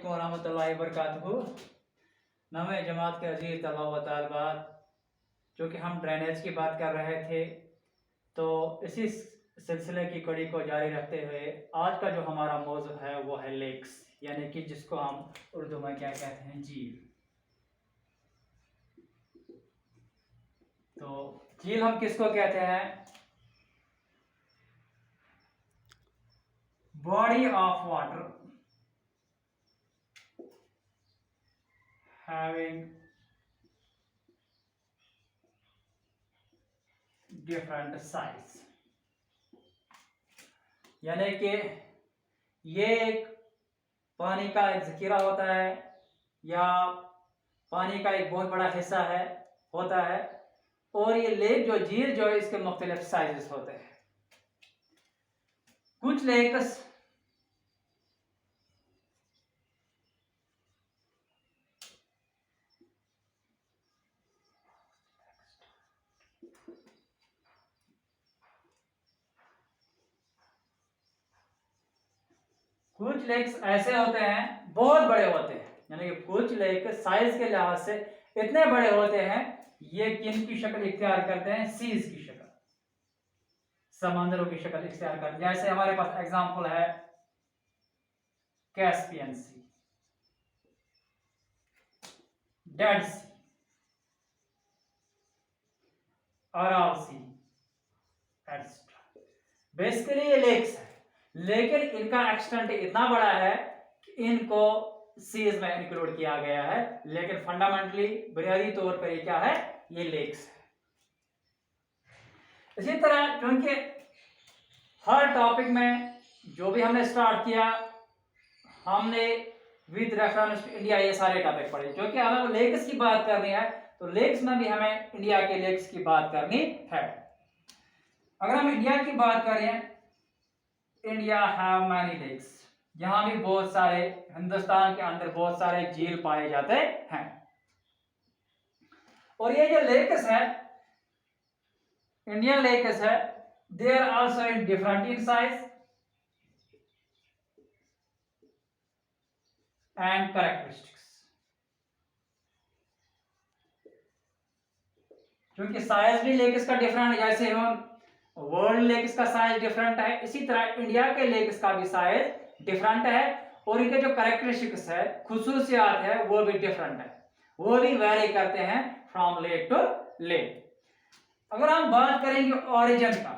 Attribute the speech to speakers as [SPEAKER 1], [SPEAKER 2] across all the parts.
[SPEAKER 1] अस्सलामुअलैकुम रहमतुल्लाहि वबरकातुहू। नवे जमात के अजीज तलबा व तालिबात, जो कि हम ड्रेनेज की बात कर रहे थे, तो इसी सिलसिले की कड़ी को जारी रखते हुए आज का जो हमारा मौजू है वो है लेक्स, यानी कि जिसको हम उर्दू में क्या कहते हैं, झील। तो झील हम किसको कहते हैं? Body of water having different size, यानी कि ये एक पानी का एक जखीरा होता है या पानी का एक बहुत बड़ा हिस्सा है होता है, और ये लेक जो झील जो है इसके मुख्तलिफ साइजेस होते हैं। कुछ लेक्स कुछ लेक्स ऐसे होते हैं, बहुत बड़े होते हैं, यानी कि कुछ लेक साइज के लिहाज से इतने बड़े होते हैं, ये किन की शक्ल इख्तियार करते हैं? सीज की शक्ल, समंदरों की शक्ल इख्तियार करते हैं। जैसे हमारे पास एग्जांपल है कैस्पियन सी, डेड सी, अराल सी, एटसेट्रा। बेसिकली ये लेक्स है, लेकिन इनका एक्सटेंट इतना बड़ा है कि इनको सीज में इंक्लूड किया गया है, लेकिन फंडामेंटली बुनियादी तौर पर ये क्या है? ये लेक्स है। इसी तरह क्योंकि हर टॉपिक में जो भी हमने स्टार्ट किया, हमने विद रेफरेंस टू इंडिया ये सारे टॉपिक पढ़े, क्योंकि हमें लेक्स की बात करनी है, तो लेक्स में भी हमें इंडिया के लेक्स की बात करनी है। अगर हम इंडिया की बात करें, इंडिया हैव मैनी लेक्स, यहां भी बहुत सारे, हिंदुस्तान के अंदर बहुत सारे झील पाए जाते हैं। और ये जो लेक्स है, इंडियन लेक्स है, they are also in different in size and characteristics. क्योंकि साइज भी लेक्स का डिफरेंट है, जैसे हम वर्ल्ड लेक्स का साइज डिफरेंट है, इसी तरह इंडिया के लेक्स का भी साइज डिफरेंट है, और इनके जो कैरेक्टरिस्टिक्स है, खुसूसियात है, वो भी डिफरेंट है, वो भी वेरी करते हैं फ्रॉम लेक टू लेक। अगर हम बात करेंगे ओरिजिन का,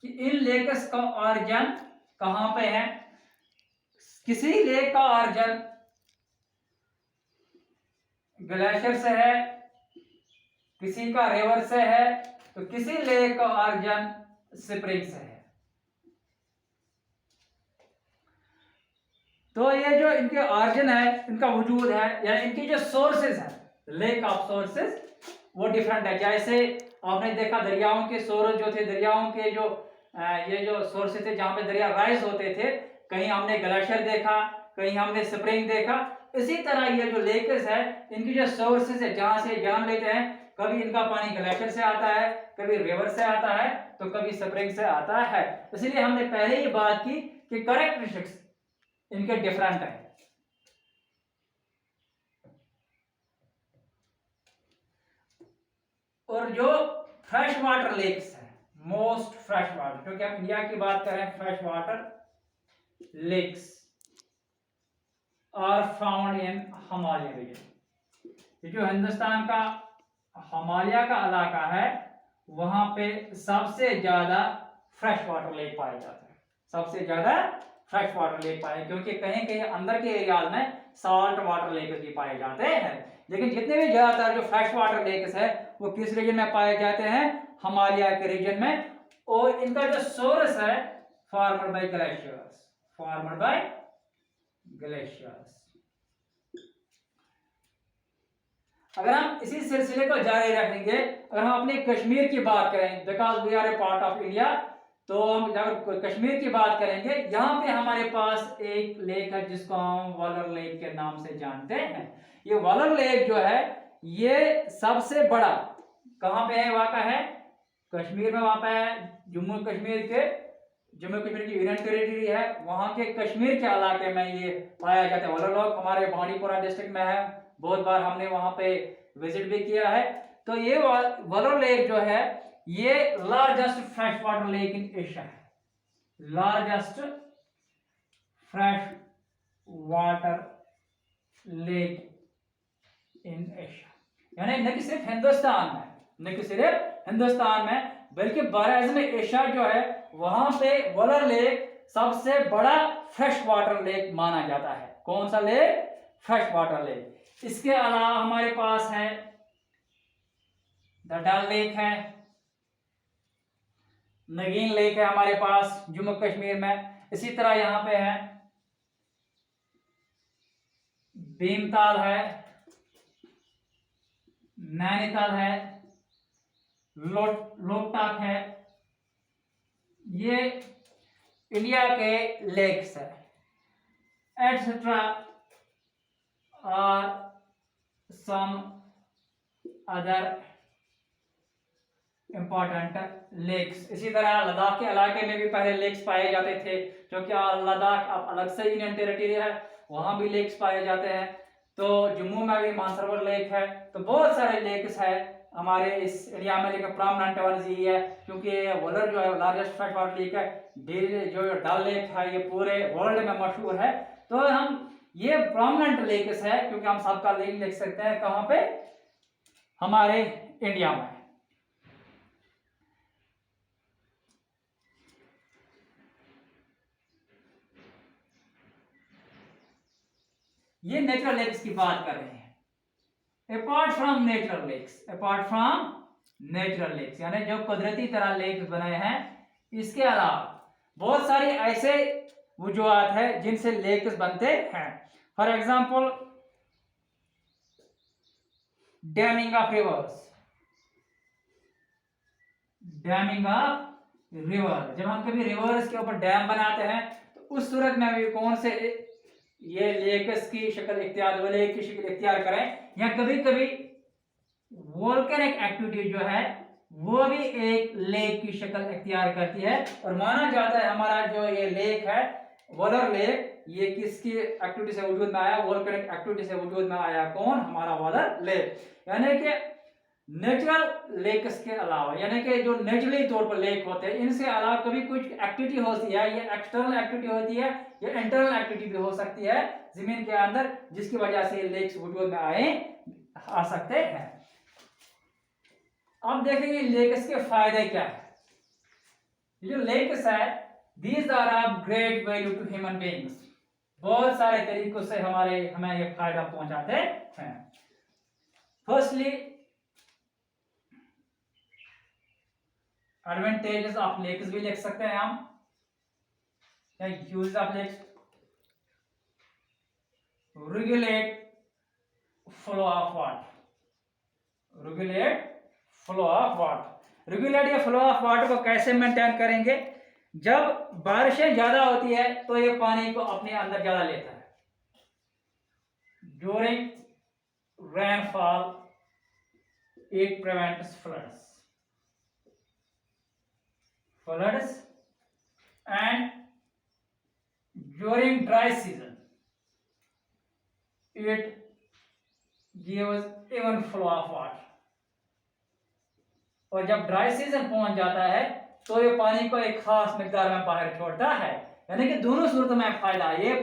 [SPEAKER 1] कि इन लेक्स का ओरिजिन कहां पे है, किसी लेक का ओरिजिन ग्लेशियर से है, किसी का रिवर से है, तो किसी लेक का ओरिजिन स्प्रिंग से है। तो ये जो इनके ओरिजिन है, इनका वजूद है, या इनकी जो सोर्सेज है, लेक ऑफ सोर्सेज, वो डिफरेंट है। जैसे आपने देखा दरियाओं के सोर्स जो थे, दरियाओं के जो ये जो सोर्सेज थे जहां पे दरिया राइज होते थे, कहीं हमने ग्लेशियर देखा, कहीं हमने स्प्रिंग देखा। इसी तरह ये जो लेक्स है, इनकी जो सोर्सेज है, जहां से जन्म लेते हैं, कभी इनका पानी ग्लेशियर से आता है, कभी रिवर से आता है, तो कभी स्प्रिंग से आता है। इसलिए हमने पहले ही बात की कि कैरेक्टरिस्टिक्स इनके डिफरेंट है। और जो फ्रेश वाटर लेक्स है, मोस्ट फ्रेश वाटर, क्योंकि हम इंडिया की बात करें, fresh water lakes are found in Himalaya region. ये जो हिंदुस्तान का हिमालय का इलाका है, वहां पे सबसे ज्यादा फ्रेश वाटर लेक पाए जाते हैं, सबसे ज्यादा फ्रेश वाटर लेक पाए, क्योंकि कहीं कहीं अंदर के एरियाज में सॉल्ट वाटर लेक्स भी पाए जाते हैं, लेकिन जितने भी ज्यादातर जो फ्रेश वाटर लेक्स है वो किस रीजन में पाए जाते हैं? हिमालय के रीजन में। और इनका जो सोर्स है, formed by glaciers, formed by glaciers. अगर हम इसी सिलसिले को जारी रखेंगे, अगर हम अपने कश्मीर की बात करें, because we are a part of India, तो हम अगर कश्मीर की बात करेंगे, यहाँ पे हमारे पास एक लेक है जिसको हम वॉलर लेक के नाम से जानते हैं। ये वॉलर लेक जो है, ये सबसे बड़ा कहाँ पे है? वाक़ा है कश्मीर में, वाक़ा है जम्मू कश्मीर के जम्मू कश्मीर की यूनियन टेरिटरी है, वहाँ के कश्मीर के इलाके में ये पाया जाता है। वलर लेक हमारे बांडीपुरा डिस्ट्रिक्ट में है, बहुत बार हमने वहाँ पे विजिट भी किया है। तो ये वलर लेक जो है ये largest fresh water lake in Asia है, largest fresh water lake in Asia, यानी न कि सिर्फ हिंदुस्तान में, न कि सिर्फ हिंदुस्तान में बल्कि बारह एशिया जो है वहां पे वलर लेक सबसे बड़ा फ्रेश वाटर लेक माना जाता है। कौन सा लेक? Fresh water lake. इसके अलावा हमारे पास है द डल लेक है, नगीन लेक है हमारे पास जम्मू कश्मीर में। इसी तरह यहां पे है भीमताल है, नैनीताल है, लोकटाक है। ये इंडिया के लेक्स है, एटसेट्रा और सम अदर इंपॉर्टेंट लेक्स। इसी तरह लद्दाख के इलाके में भी पहले लेक्स पाए जाते थे, क्योंकि लद्दाख अब अलग से यूनियन टेरिटरी है, वहां भी लेक्स पाए जाते हैं। तो जम्मू में भी मानसरोवर लेक है। तो बहुत सारे लेक्स है हमारे इस इंडिया में, लेकिन प्रोमिनेंट वन यही है क्योंकि वलर जो है लार्जेस्ट फ्रेश वाटर लेक है। जो डल लेक है ये पूरे वर्ल्ड में मशहूर है। तो हम ये प्रोमिनेंट लेक्स है क्योंकि हम सबका लेक लिख सकते हैं कहाँ पे? हमारे इंडिया में। ये नेचुरल लेक्स की बात कर रहे हैं। Apart from natural lakes, apart from natural lakes यानी जो कुदरती तरह लेक्स बनाए हैं, इसके अलावा बहुत सारे ऐसे वजूहात है जिनसे लेक्स बनते हैं। For example damming of reverse, damming of river. जब हम कभी रिवर्स के ऊपर डैम बनाते हैं तो उस सूरत में भी कौन से ये लेक्स की शक्ल इख्तियार, लेक की शक्ल इख्तियार करें, या कभी कभी वोल्केनिक एक्टिविटी जो है वो भी एक लेक की शक्ल इख्तियार करती है। और माना जाता है हमारा जो ये लेक है वलर लेक, ये किसकी एक्टिविटी से वजूद में आया? वोल्केनिक एक्टिविटी से वजूद में आया। कौन? हमारा वलर लेक। यानी कि नेचुरल लेक्स के अलावा, यानी कि जो नेचुरली तौर पर लेक होते हैं, इनसे अलावा कभी कुछ एक्टिविटी होती है, ये एक्सटर्नल एक्टिविटी होती है या इंटरनल एक्टिविटी भी हो सकती है जमीन के अंदर, जिसकी वजह से लेक्स वजूद में आ सकते हैं। अब देखेंगे लेक्स के फायदे क्या है। ये जो लेक्स है these are of great value to human beings, बहुत सारे तरीकों से हमें ये फायदा पहुंचाते हैं। फर्स्टली एडवांटेजेस ऑफ लेक्स भी लिख सकते हैं हम, use of lakes, regulate flow of water, regulate flow of water. Regulate या फ्लो ऑफ वाटर को कैसे मेंटेन करेंगे? जब बारिशें ज्यादा होती है तो ये पानी को अपने अंदर ज्यादा लेता है। During rainfall it prevents floods, and during dry season it gives even flow of water। और जब ड्राई सीजन पहुंच जाता है तो ये पानी को एक खास मिकदार में बाहर छोड़ता है। यानी कि दोनों सूरतों में फायदा है। ये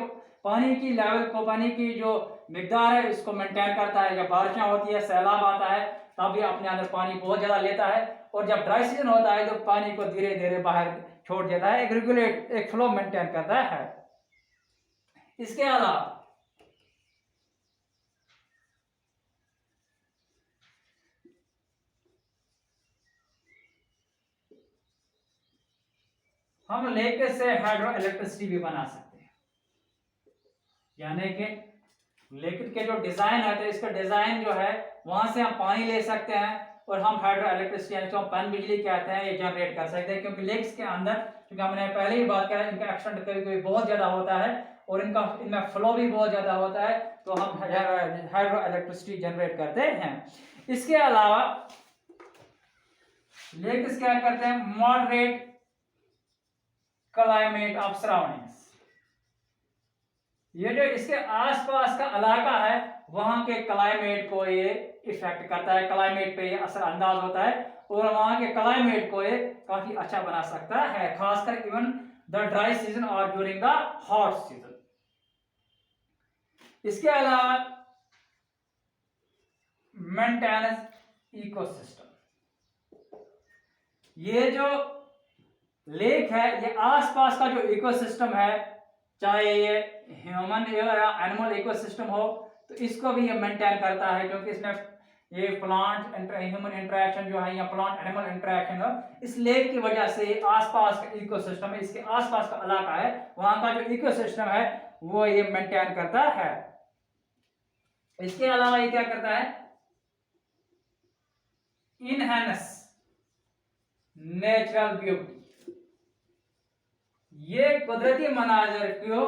[SPEAKER 1] पानी की लेवल को, पानी की जो मिकदार है इसको मेंटेन करता है। जब बारिशें होती है, सैलाब आता है, तब भी अपने अंदर पानी बहुत ज्यादा लेता है। और जब ड्राई सीजन होता है तो पानी को धीरे धीरे बाहर छोड़ देता है, एक रेगुलेट, एक फ्लो मेंटेन करता है। इसके अलावा हम लेक से हाइड्रो इलेक्ट्रिसिटी भी बना सकते हैं। यानी कि लेक के जो डिजाइन है तो इसका डिजाइन जो है वहां से हम पानी ले सकते हैं और हम हाइड्रो इलेक्ट्रिसिटी यानी जो पन बिजली कहते हैं ये जनरेट कर सकते हैं। क्योंकि लेक्स के अंदर, क्योंकि हमने पहले ही बात करा, इनका एक्शन कभी कभी बहुत ज्यादा होता है और इनमें फ्लो भी बहुत ज्यादा होता है, तो हम हाइड्रो इलेक्ट्रिसिटी जनरेट करते हैं। इसके अलावा लेक्स क्या करते हैं? Moderate climate of surroundings. ये जो इसके आसपास का इलाका है वहां के क्लाइमेट को ये इफेक्ट करता है, क्लाइमेट पे ये असरअंदाज होता है और वहां के क्लाइमेट को ये काफी अच्छा बना सकता है, खासकर इवन द ड्राई सीजन और ड्यूरिंग द हॉट सीजन। इसके अलावा मेंटेनेंस इकोसिस्टम, ये जो लेक है ये आसपास का जो इकोसिस्टम है, चाहे ये ह्यूमन या एनिमल इकोसिस्टम हो, तो इसको भी ये मेंटेन करता है, क्योंकि इसमें ये प्लांट ह्यूमन इंटरेक्शन जो है या प्लांट एनिमल इंटरेक्शन है, इस लेक की वजह से आसपास का इकोसिस्टम है, इसके आसपास का इलाका है वहां का जो इकोसिस्टम है वो ये मेंटेन करता है। इसके अलावा ये क्या करता है, इनहेंस नेचुरल ब्यूटी, ये कुदरती मनाजर को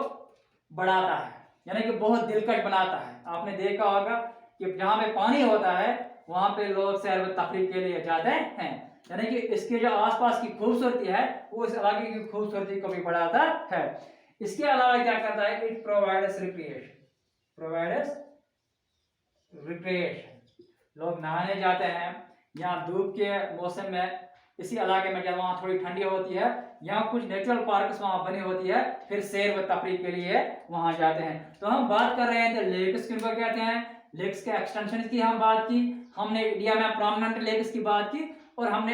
[SPEAKER 1] बढ़ाता है, यानी कि बहुत दिलकश बनाता है। आपने देखा होगा कि जहां पे पानी होता है वहां पे लोग सैर व तफरीह के लिए जाते हैं, यानी कि इसके जो आसपास की खूबसूरती है वो इस इलाके की खूबसूरती को भी बढ़ाता है। इसके अलावा क्या करता है, इट प्रोवाइड्स रिक्रिएशन, लोग नहाने जाते हैं या धूप के मौसम में इसी इलाके में, जब वहाँ थोड़ी ठंडी होती है, यहाँ कुछ नेचुरल पार्क्स वहाँ बनी होती है, फिर सैर व तफरीह के लिए वहाँ जाते हैं। तो हम बात कर रहे थे लेक्स किनको कहते हैं, लेक्स के एक्सटेंशन की हम बात की, हमने इंडिया में प्रोमिनेंट लेक्स की बात की और हमने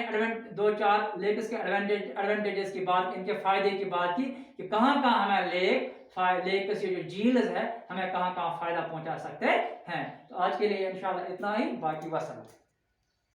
[SPEAKER 1] दो चार लेक्स के एडवांटेजेस की बात की, इनके फायदे की बात की कि कहाँ कहाँ हमें लेक से जो झील है हमें कहाँ कहाँ फायदा पहुंचा सकते हैं। तो आज के लिए इंशाल्लाह इतना ही, बाकी वसल्लम।